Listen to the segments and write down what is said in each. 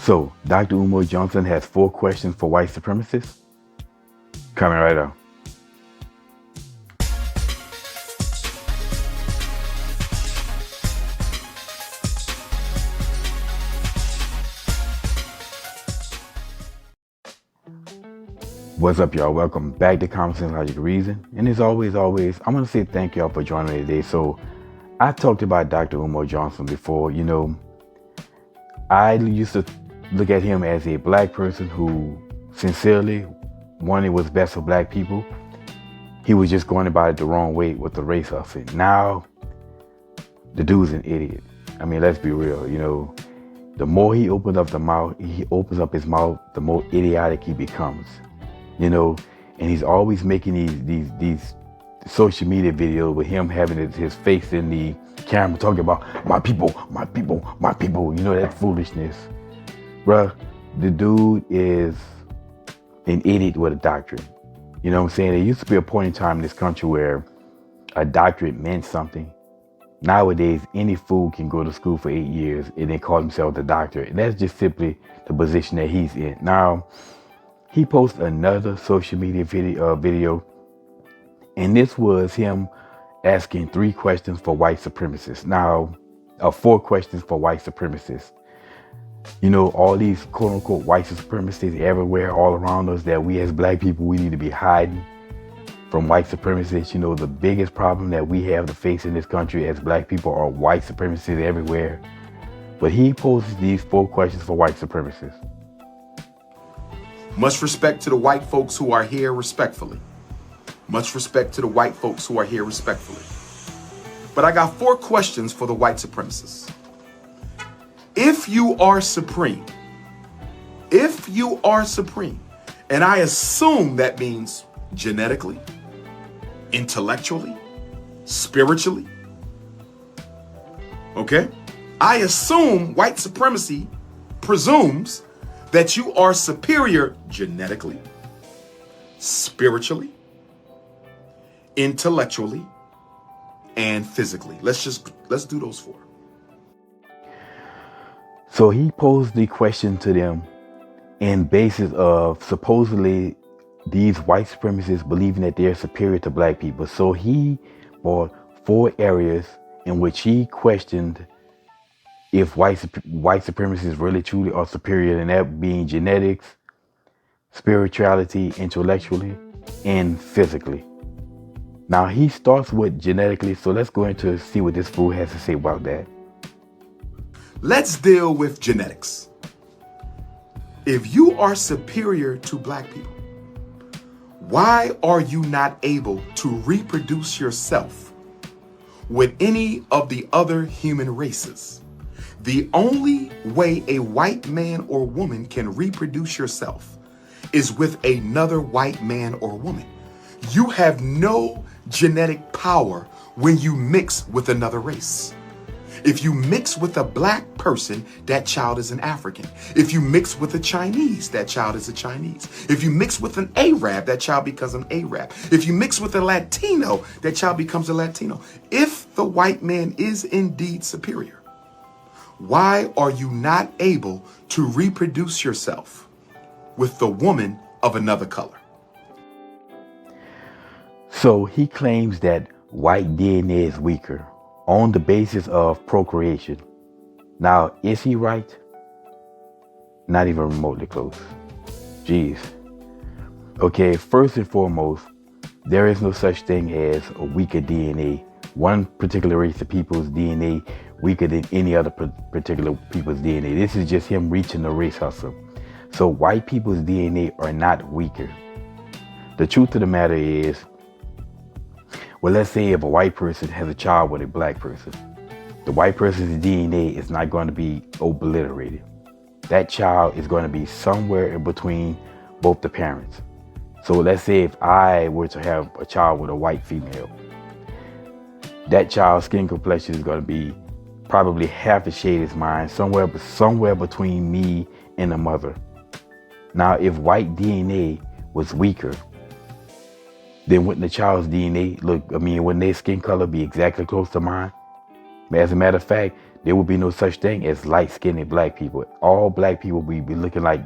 So, Dr. Umar Johnson has 4 questions for white supremacists. Coming right up. What's up, y'all? Welcome back to Common Sense Logic Reason. And as always, I want to say thank y'all for joining me today. So, I talked about Dr. Umar Johnson before. I used to look at him as a black person who sincerely wanted what's best for black people. He was just going about it the wrong way with the race of it. Now, the dude's an idiot. I mean, let's be real. The more he opens up his mouth, the more idiotic he becomes. And he's always making these social media videos with him having his face in the camera talking about my people, that foolishness. Bruh, the dude is an idiot with a doctorate. You know what I'm saying? There used to be a point in time in this country where a doctorate meant something. Nowadays, any fool can go to school for 8 years and then call himself a doctor. And that's just simply the position that he's in. Now, he posted another social media video, and this was him asking 3 questions for white supremacists. Now, 4 questions for white supremacists. All these quote unquote white supremacists everywhere, all around us, that we as black people, we need to be hiding from white supremacists. The biggest problem that we have to face in this country as black people are white supremacists everywhere. But he poses these 4 questions for white supremacists. Much respect to the white folks who are here respectfully. Much respect to the white folks who are here respectfully. But I got 4 questions for the white supremacists. If you are supreme, and I assume that means genetically, intellectually, spiritually, okay? I assume white supremacy presumes that you are superior genetically, spiritually, intellectually, and physically. Let's do those 4. So he posed the question to them in basis of supposedly these white supremacists believing that they're superior to black people. So he brought 4 areas in which he questioned if white supremacists really truly are superior, and that being genetics, spirituality, intellectually, and physically. Now he starts with genetically, so let's go into see what this fool has to say about that. Let's deal with genetics. If you are superior to black people, why are you not able to reproduce yourself with any of the other human races? The only way a white man or woman can reproduce yourself is with another white man or woman. You have no genetic power when you mix with another race. If you mix with a black person, that child is an African. If you mix with a Chinese, that child is a Chinese. If you mix with an Arab, that child becomes an Arab. If you mix with a Latino, that child becomes a Latino. If the white man is indeed superior, why are you not able to reproduce yourself with the woman of another color? So he claims that white DNA is weaker on the basis of procreation. Now, is he right? Not even remotely close. Jeez. Okay, first and foremost, there is no such thing as a weaker DNA. One particular race of people's DNA weaker than any other particular people's DNA. This is just him reaching the race hustle. So white people's DNA are not weaker. The truth of the matter is, well, let's say if a white person has a child with a black person, the white person's DNA is not going to be obliterated. That child is going to be somewhere in between both the parents. So let's say if I were to have a child with a white female, that child's skin complexion is going to be probably half a shade as mine, somewhere between me and the mother. Now, if white DNA was weaker, then wouldn't the child's DNA wouldn't their skin color be exactly close to mine? As a matter of fact, there will be no such thing as light-skinned black people. All black people will be looking like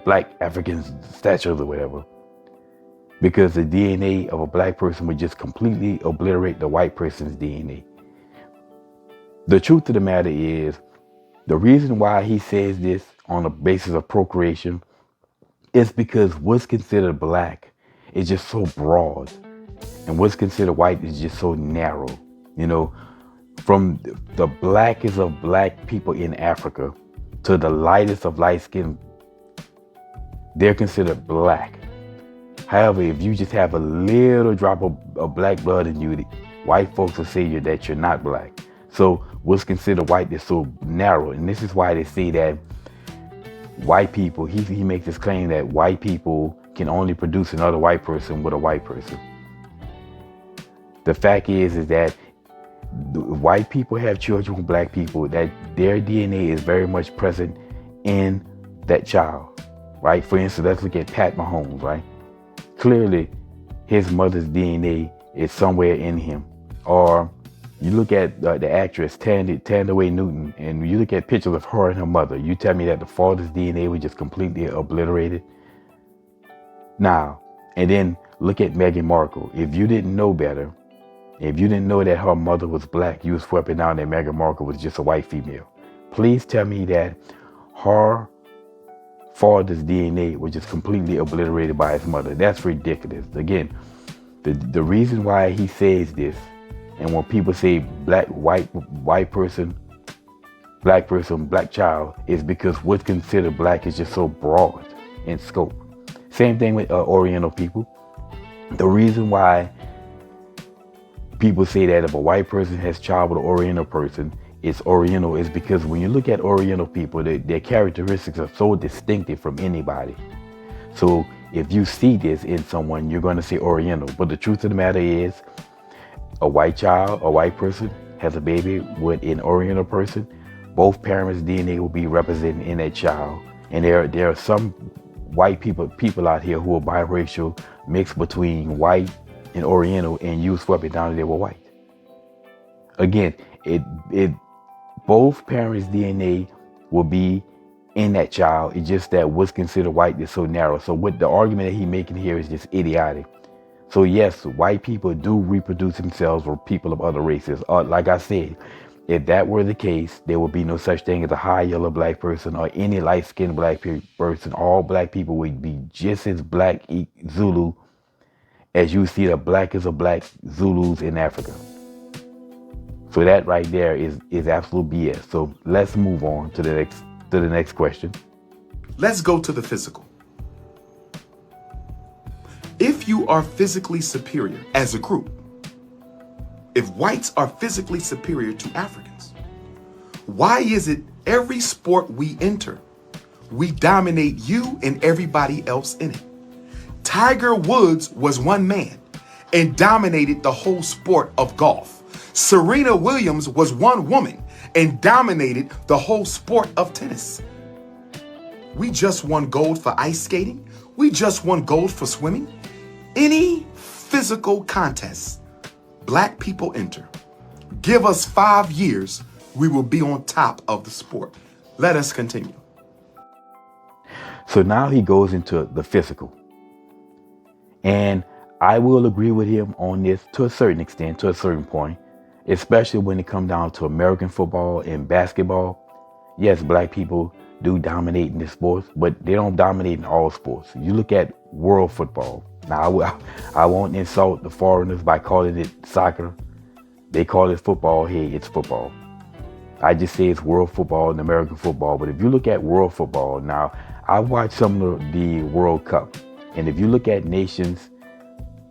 black African statues or whatever. Because the DNA of a black person would just completely obliterate the white person's DNA. The truth of the matter is, the reason why he says this on the basis of procreation is because what's considered black is just so broad, and what's considered white is just so narrow. You know, from the blackest of black people in Africa to the lightest of light skin, they're considered black. However, if you just have a little drop of black blood in you, white folks will say that you're not black. So what's considered white is so narrow. And this is why they say that white people, he makes this claim that white people can only produce another white person with a white person. The fact is that white people have children with black people, that their DNA is very much present in that child, right? For instance, let's look at Pat Mahomes, right? Clearly, his mother's DNA is somewhere in him. Or you look at the actress Tandaway Newton, and you look at pictures of her and her mother. You tell me that the father's DNA was just completely obliterated? Now, and then look at Meghan Markle. If you didn't know better, if you didn't know that her mother was black, you was sweeping down that Meghan Markle was just a white female. Please tell me that her father's DNA was just completely obliterated by his mother. That's ridiculous. Again, the reason why he says this, and when people say white person, black child, is because what's considered black is just so broad in scope. Same thing with Oriental people. The reason why people say that if a white person has child with an Oriental person, it's Oriental, is because when you look at Oriental people, their characteristics are so distinctive from anybody. So if you see this in someone, you're going to say Oriental. But the truth of the matter is, a white child, a white person has a baby with an Oriental person, both parents' DNA will be represented in that child. And there are some white people out here who are biracial, mixed between white and Oriental, and you swept it down and they were white. Again, both parents' DNA will be in that child. It's just that what's considered white is so narrow. So what the argument that he's making here is just idiotic. So yes, white people do reproduce themselves with people of other races. Like I said, if that were the case, there would be no such thing as a high yellow black person or any light-skinned black person. All black people would be just as black Zulu as you see the blackest of black Zulus in Africa. So that right there is absolute BS. So let's move on to the next question. Let's go to the physical. If you are physically superior as a group, if whites are physically superior to Africans, why is it every sport we enter, we dominate you and everybody else in it? Tiger Woods was one man and dominated the whole sport of golf. Serena Williams was one woman and dominated the whole sport of tennis. We just won gold for ice skating. We just won gold for swimming. Any physical contest black people enter, give us 5 years, we will be on top of the sport. Let us continue. So now he goes into the physical. And I will agree with him on this to a certain extent, to a certain point, especially when it comes down to American football and basketball. Yes, black people do dominate in the sports, but they don't dominate in all sports. You look at world football. Now, I won't insult the foreigners by calling it soccer. They call it football. Hey, it's football. I just say it's world football and American football. But if you look at world football, now, I watched some of the World Cup. And if you look at nations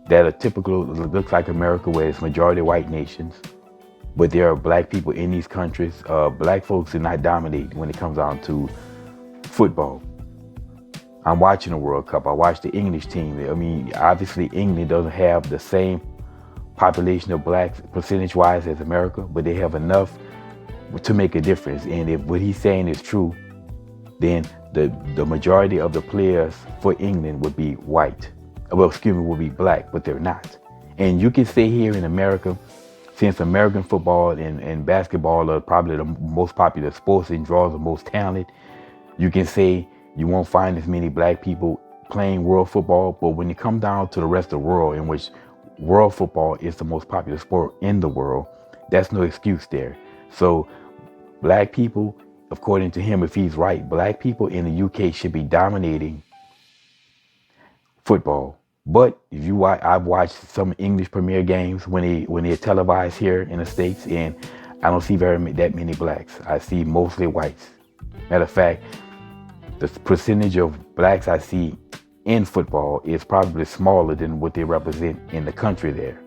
that are typical, look like America, where it's majority white nations, but there are black people in these countries, black folks do not dominate when it comes down to football. I'm watching the World Cup. I watched the English team. I mean, obviously England doesn't have the same population of blacks percentage-wise as America, but they have enough to make a difference. And if what he's saying is true, then the majority of the players for England would be white. Well, excuse me, would be black, but they're not. And you can say here in America, since American football and basketball are probably the most popular sports and draws the most talent, you can say you won't find as many black people playing world football. But when you come down to the rest of the world, in which world football is the most popular sport in the world, that's no excuse there. So black people, according to him, if he's right, black people in the UK should be dominating football. But if you watch, I've watched some English Premier games when they're televised here in the States, and I don't see that many blacks. I see mostly whites. Matter of fact, the percentage of blacks I see in football is probably smaller than what they represent in the country there.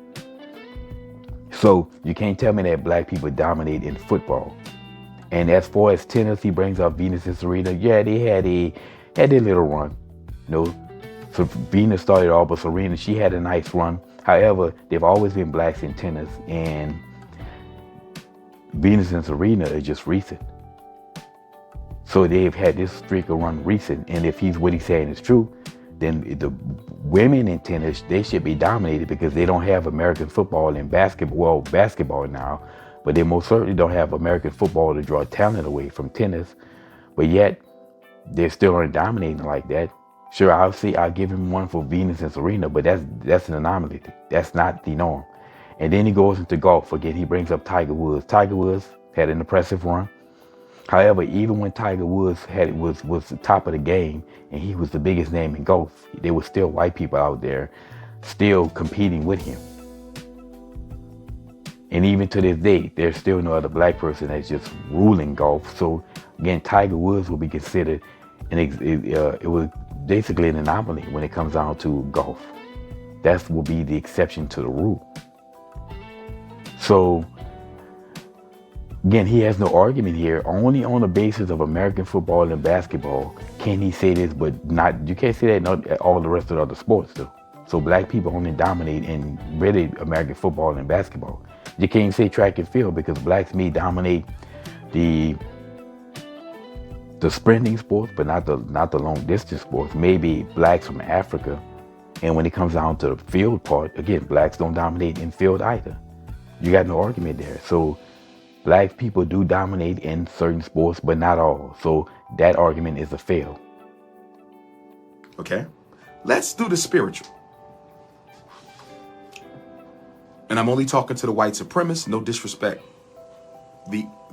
So you can't tell me that black people dominate in football. And as far as tennis, he brings up Venus and Serena. Yeah, they had their little run. So Venus started off, but Serena, she had a nice run. However, they've always been blacks in tennis, and Venus and Serena are just recent. So they've had this streak of run recent, and if what he's saying is true, then the women in tennis, they should be dominated because they don't have American football and basketball. Well, basketball now, but they most certainly don't have American football to draw talent away from tennis. But yet, they still aren't dominating like that. Sure, I'll give him one for Venus and Serena, but that's an anomaly. That's not the norm. And then he goes into golf. Again, he brings up Tiger Woods. Tiger Woods had an impressive run. However, even when Tiger Woods was the top of the game and he was the biggest name in golf, there were still white people out there still competing with him. And even to this day, there's still no other black person that's just ruling golf. So again, Tiger Woods will be considered it was basically an anomaly when it comes down to golf. That will be the exception to the rule. So again, he has no argument here. Only on the basis of American football and basketball can he say this, but not. You can't say that in all the rest of the other sports, though. So black people only dominate in really American football and basketball. You can't say track and field because blacks may dominate the sprinting sports, but not the long distance sports. Maybe blacks from Africa, and when it comes down to the field part, again, blacks don't dominate in field either. You got no argument there. So black people do dominate in certain sports, but not all. So that argument is a fail. Okay, let's do the spiritual. And I'm only talking to the white supremacists, no disrespect.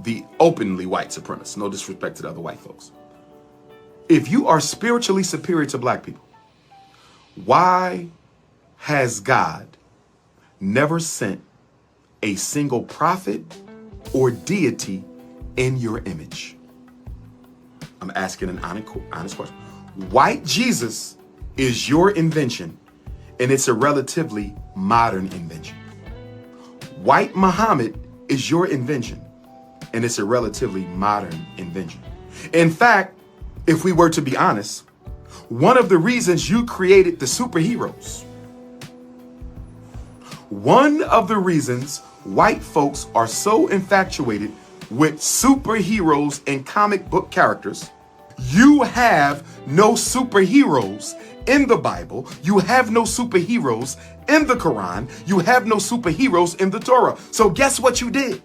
The openly white supremacists, no disrespect to the other white folks. If you are spiritually superior to black people, why has God never sent a single prophet or deity in your image? I'm asking an honest question. White Jesus is your invention, and it's a relatively modern invention. White Muhammad is your invention, and it's a relatively modern invention. In fact, if we were to be honest, one of the reasons you created the superheroes, one of the reasons white folks are so infatuated with superheroes and comic book characters, you have no superheroes in the Bible. You have no superheroes in the Quran. You have no superheroes in the Torah. So guess what you did?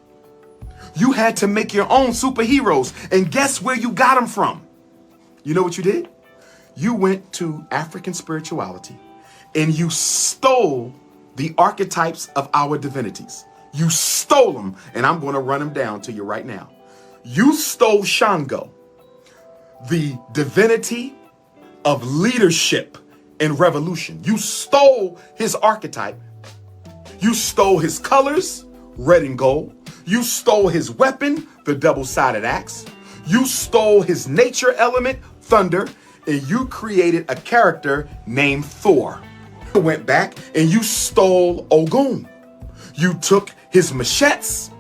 You had to make your own superheroes. And guess where you got them from? You know what you did? You went to African spirituality and you stole the archetypes of our divinities. You stole them, and I'm going to run them down to you right now. You stole Shango, the divinity of leadership and revolution. You stole his archetype. You stole his colors, red and gold. You stole his weapon, the double-sided axe. You stole his nature element, thunder, and you created a character named Thor. You went back and you stole Ogun. You took his machetes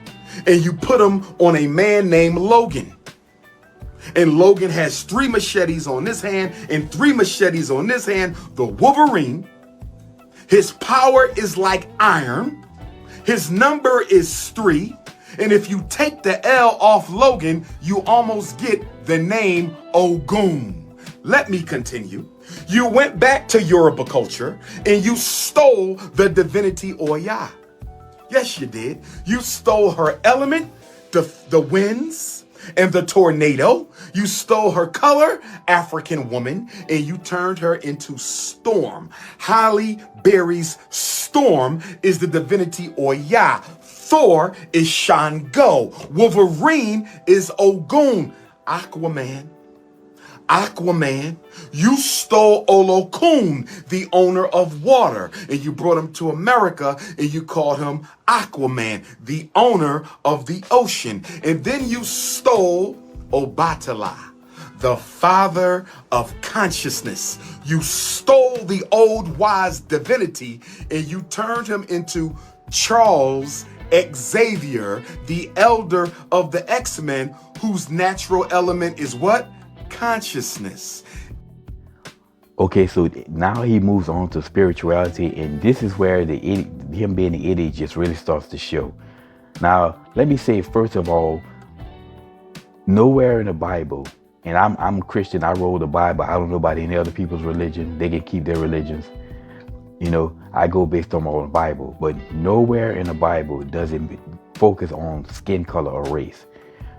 and you put them on a man named Logan. And Logan has 3 machetes on this hand and 3 machetes on this hand. The Wolverine. His power is like iron. His number is 3. And if you take the L off Logan, you almost get the name Ogun. Let me continue. You went back to Yoruba culture and you stole the divinity Oya. Yes, you did. You stole her element, the winds and the tornado. You stole her color, African woman, and you turned her into Storm. Halle Berry's Storm is the divinity Oya. Thor is Shango. Wolverine is Ogun. Aquaman, you stole Olokun, the owner of water, and you brought him to America and you called him Aquaman, the owner of the ocean. And then you stole Obatala, the father of consciousness. You stole the old wise divinity and you turned him into Charles Xavier, the elder of the X-Men, whose natural element is what? Consciousness. Okay, so now he moves on to spirituality, and this is where him being the idiot just really starts to show. Now, let me say first of all, nowhere in the Bible, and I'm Christian, I roll the Bible, I don't know about any other people's religion, they can keep their religions. You know, I go based on the Bible, but nowhere in the Bible does it focus on skin color or race.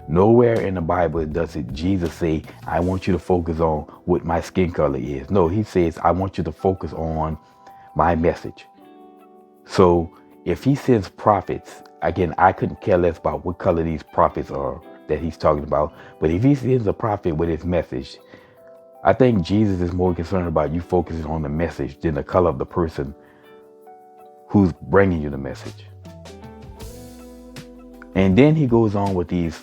Nowhere in the Bible does it Jesus say, I want you to focus on what my skin color is. No, he says, I want you to focus on my message. So if he sends prophets, again, I couldn't care less about what color these prophets are that he's talking about. But if he sends a prophet with his message, I think Jesus is more concerned about you focusing on the message than the color of the person who's bringing you the message. And then he goes on with this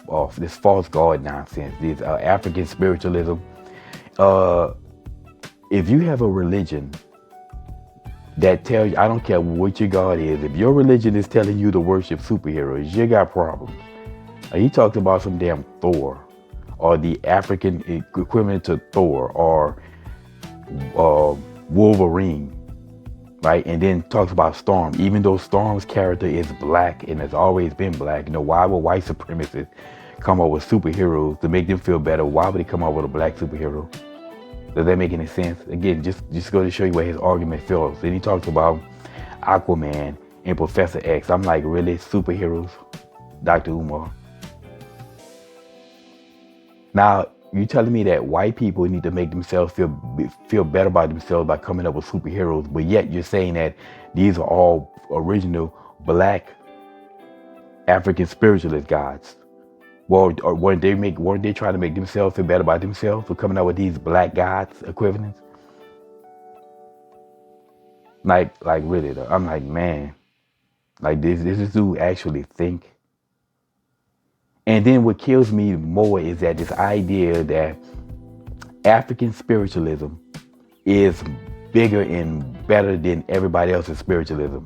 false God nonsense, this African spiritualism. If you have a religion that tells you, I don't care what your God is, if your religion is telling you to worship superheroes, you got problems. He talks about some damn Thor, or the African equivalent to Thor, or Wolverine. Right, and then talks about Storm, even though Storm's character is black and has always been black. You know, why would white supremacists come up with superheroes to make them feel better? Why would they come up with a black superhero? Does that make any sense? Again, just go to show you where his argument fails. Then he talks about Aquaman and Professor X. I'm like, really, superheroes, Dr. Umar? Now, you telling me that white people need to make themselves feel better about themselves by coming up with superheroes, but yet you're saying that these are all original black African spiritualist gods? Well, or weren't they trying to make themselves feel better about themselves for coming up with these black gods equivalents? Like really though, I'm like, man, like this dude actually think? And then what kills me more is that this idea that African spiritualism is bigger and better than everybody else's spiritualism.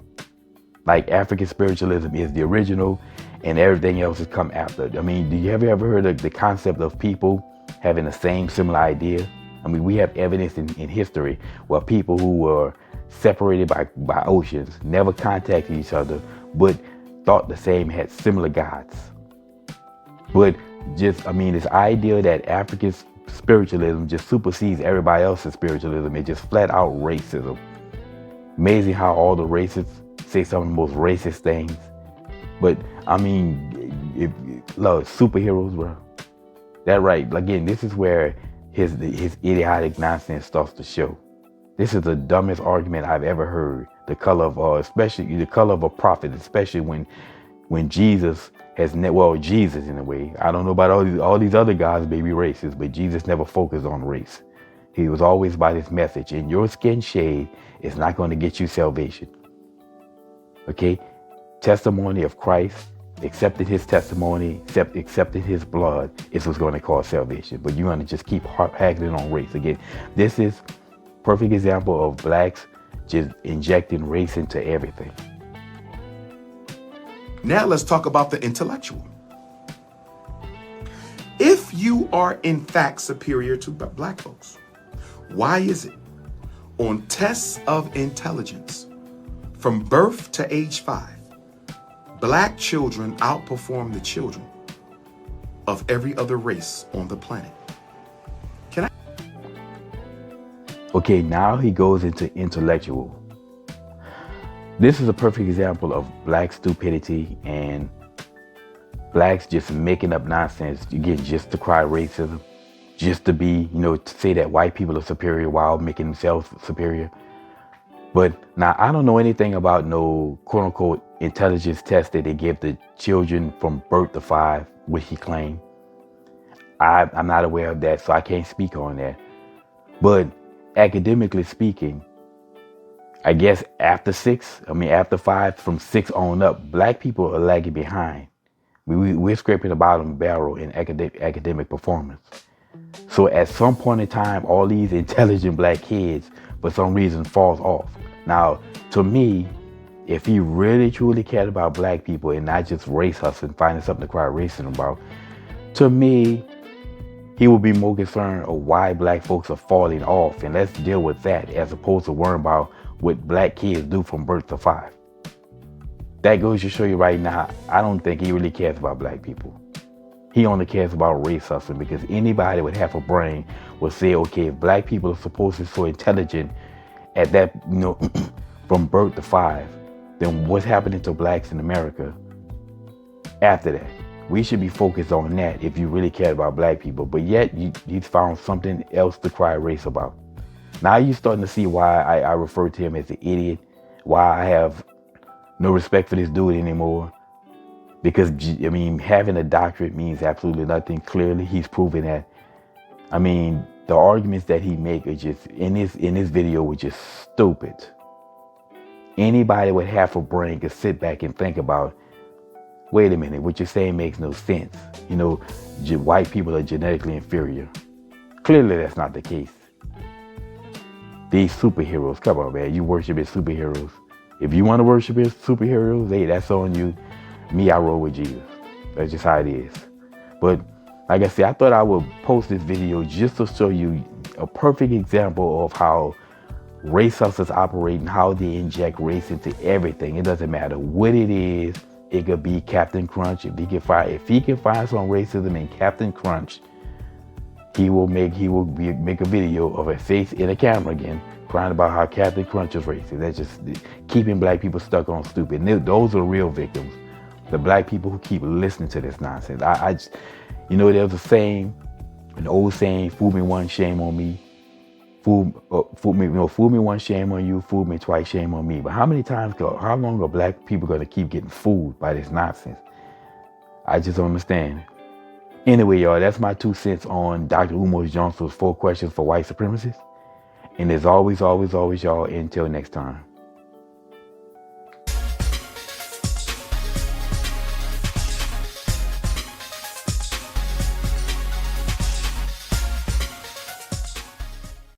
Like African spiritualism is the original and everything else has come after. I mean, do you ever heard of the concept of people having the same similar idea? I mean, we have evidence in history where people who were separated by oceans, never contacted each other, but thought the same, had similar gods. But just, I mean, this idea that African spiritualism just supersedes everybody else's spiritualism is just flat out racism. Amazing how all the racists say some of the most racist things. But I mean, look, superheroes, bro. That right. Again, this is where his idiotic nonsense starts to show. This is the dumbest argument I've ever heard. The color of, especially the color of a prophet, especially when Jesus Jesus in a way. I don't know about all these other guys may be racist, but Jesus never focused on race. He was always by this message. And your skin shade is not going to get you salvation. Okay? Testimony of Christ, accepting his testimony, accepting his blood is what's going to cause salvation. But you're going to just keep haggling on race. Again, this is perfect example of blacks just injecting race into everything. Now let's talk about the intellectual. If you are in fact superior to black folks, why is it on tests of intelligence from birth to age 5, black children outperform the children of every other race on the planet? Okay, now he goes into intellectual. This is a perfect example of black stupidity and blacks just making up nonsense, again, just to cry racism, just to be, to say that white people are superior while making themselves superior. But now I don't know anything about no quote unquote intelligence test that they give the children from birth to 5, which he claimed. I'm not aware of that, so I can't speak on that. But academically speaking, I guess after 5, from 6 on up, black people are lagging behind. We're scraping the bottom barrel in academic performance. So at some point in time, all these intelligent black kids, for some reason, falls off. Now, to me, if he really truly cared about black people and not just race hustling, finding something to cry racing about, to me, he would be more concerned of why black folks are falling off, and let's deal with that as opposed to worrying about what black kids do from birth to 5. That goes to show you right now, I don't think he really cares about black people. He only cares about race hustling, because anybody with half a brain will say, okay, if black people are supposed to be so intelligent at that, from birth to 5, then what's happening to blacks in America after that? We should be focused on that if you really care about black people. But yet, he's found something else to cry race about. Now you're starting to see why I refer to him as an idiot, why I have no respect for this dude anymore. Because, having a doctorate means absolutely nothing. Clearly, he's proven that. The arguments that he make are just, in this video, were just stupid. Anybody with half a brain could sit back and think about, wait a minute, what you're saying makes no sense. White people are genetically inferior. Clearly, that's not the case. These superheroes, come on, man, you worship as superheroes. If you want to worship as superheroes, hey, that's on you. Me, I roll with Jesus. That's just how it is. But like I said, I thought I would post this video just to show you a perfect example of how race hustlers operate and how they inject race into everything. It doesn't matter what it is. It could be Captain Crunch. If he can find some racism in Captain Crunch, he will make a video of a face in a camera again, crying about how Captain Crunch is racist. That's just keeping black people stuck on stupid. And those are real victims. The black people who keep listening to this nonsense. There's a saying, an old saying, fool me once, shame on me. Fool me once, shame on you. Fool me twice, shame on me. But how long are black people going to keep getting fooled by this nonsense? I just don't understand. Anyway, y'all, that's my 2 cents on Dr. Umar Johnson's 4 questions for white supremacists. And as always, y'all, until next time.